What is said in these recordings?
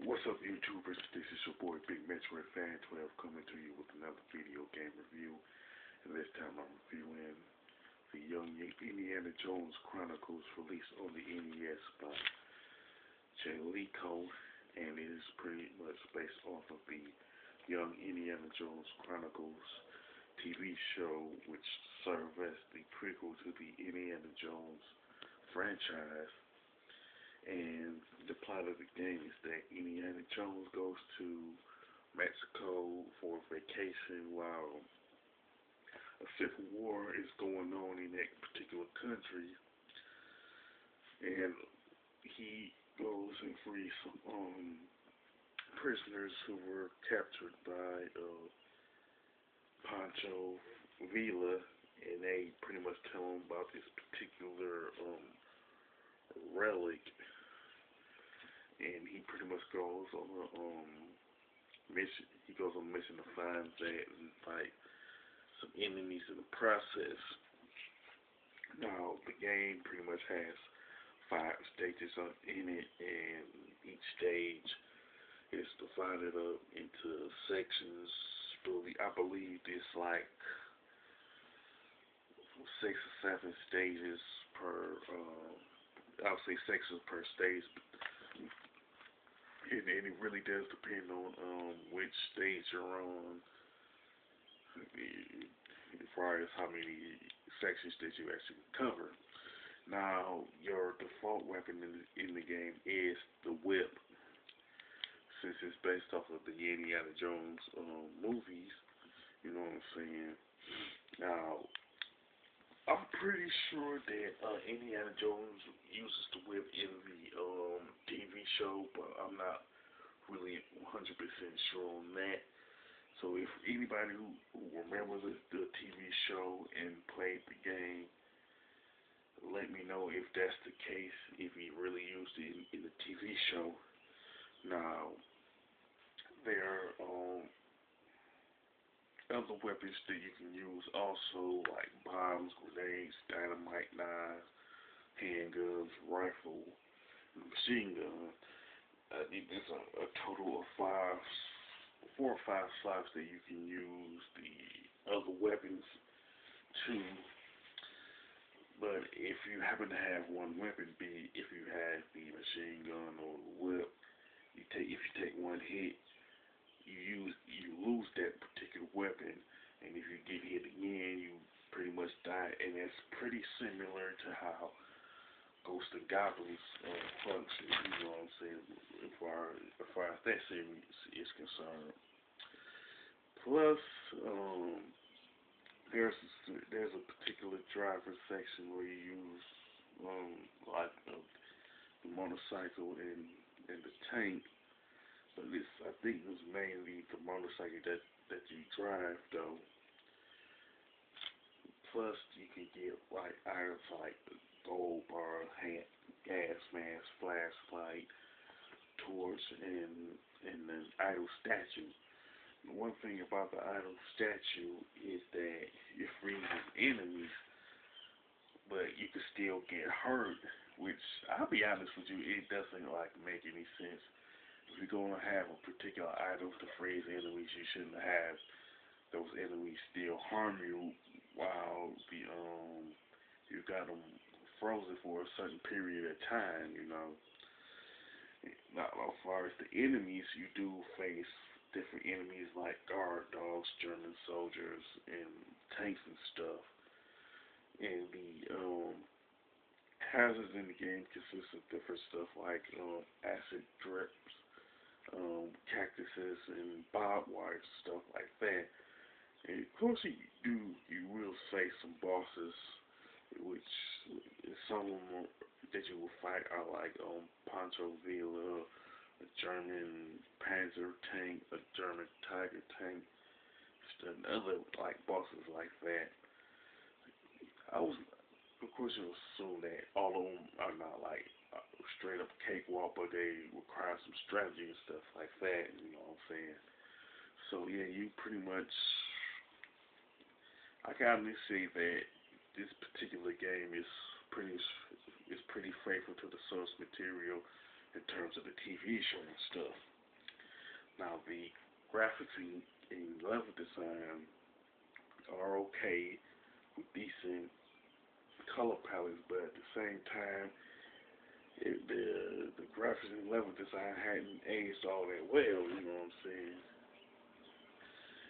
What's up, YouTubers? This is your boy Big Metro Fan 12 coming to you with another video game review. And this time I'm reviewing the Young Indiana Jones Chronicles released on the NES by Jaleco, and it is pretty much based off of the Young Indiana Jones Chronicles TV show, which served as the prequel to the Indiana Jones franchise. And the plot of the game is that Indiana Jones goes to Mexico for vacation while a civil war is going on in that particular country, and he goes and frees some prisoners who were captured by Pancho Villa, and they pretty much tell him about this particular relic, and he pretty much goes on a mission. He goes on a mission to find that and fight some enemies in the process. Now, the game pretty much has 5 stages in it, and each stage is divided up into sections. I believe it's like 6 or 7 stages per. I'll say sections per stage, and it really does depend on which stage you're on, as far as how many sections that you actually cover. Now, your default weapon in the game is the whip, since it's based off of the Indiana Jones movies. You know what I'm saying? Now, I'm pretty sure that Indiana Jones uses the whip in the TV show, but I'm not really 100% sure on that. So if anybody who remembers the TV show and played the game, let me know if that's the case, if he really used it in the TV show. Now, there are other weapons that you can use also, like bombs, grenades, dynamite, knives, handguns, rifle, machine gun. I think there's a total of 4 or 5 slots that you can use the other weapons to. But if you happen to have one weapon, if you have the machine gun or the whip, if you take one hit, you lose that particular weapon, and if you get hit again, you pretty much die. And that's pretty similar to how Ghosts and Goblins function. You know what I'm saying? As far as that series is concerned. Plus, there's a particular driver section where you use like the motorcycle and the tank. But I think it's mainly the motorcycle that you drive, though. Plus, you can get like items like the gold bar, hat, gas mask, flashlight, torch, and an idol statue. The one thing about the idol statue is that it freezes enemies, but you can still get hurt. Which, I'll be honest with you, it doesn't make any sense. If you're going to have a particular item to freeze enemies, you shouldn't have those enemies still harm you while you got them frozen for a certain period of time, you know. Now, as far as the enemies, you do face different enemies like guard dogs, German soldiers, and tanks and stuff. And the hazards in the game consist of different stuff like acid drips, cactuses, and barbed wire, stuff like that. And of course, you will face some bosses, which some of them that you will fight are like Pancho Villa, a German Panzer tank, a German Tiger tank, and other bosses like that. Of course, you assume that all of them are not straight up cakewalk, but they require some strategy and stuff like that. You know what I'm saying? So yeah, you pretty much. I can honestly say that this particular game is pretty faithful to the source material in terms of the TV show and stuff. Now the graphics and level design are okay with decent color palettes, but at the same time, the graphics and level design hadn't aged all that well. You know what I'm saying?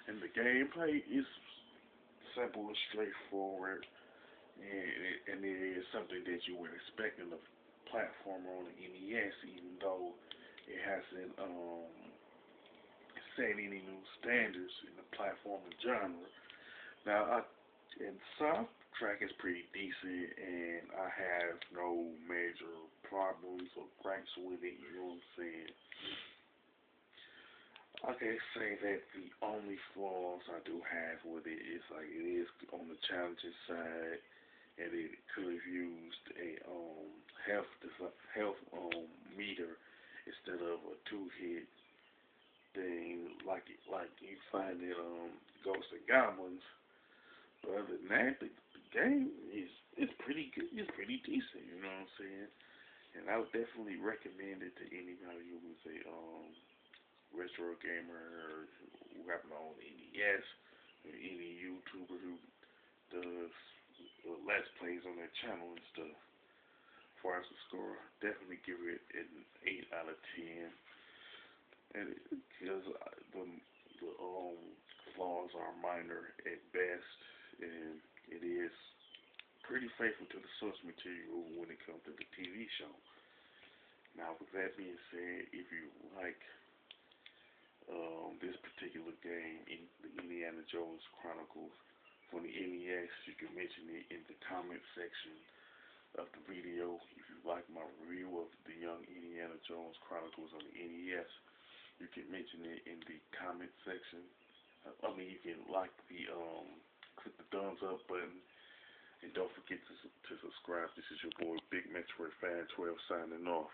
And the gameplay is simple and straightforward, and it is something that you would expect in a platformer on the NES, even though it hasn't set any new standards in the platforming genre. Now, and soundtrack is pretty decent, and I have no major problems or gripes with it. You know what I'm saying? I can say that the only flaws I do have with it is like it is on the challenging side, and it could have used a health meter instead of a two-hit thing like you find in Ghosts and Goblins. But other than that, the game is pretty good. It's pretty decent. You know what I'm saying? And I would definitely recommend it to anybody who is a retro gamer who happen to own NES, or any YouTuber who does let's plays on their channel and stuff. As far as the score, definitely give it an 8 out of 10. And because the flaws are minor at best, and it is pretty faithful to the source material when it comes to the TV show. Now, with that being said, if you like this particular game, in the Indiana Jones Chronicles for the NES, you can mention it in the comment section of the video. If you like my review of the Young Indiana Jones Chronicles on the NES, you can mention it in the comment section. You can click the thumbs up button, and don't forget to subscribe. This is your boy Big Metroid Fan 12 signing off.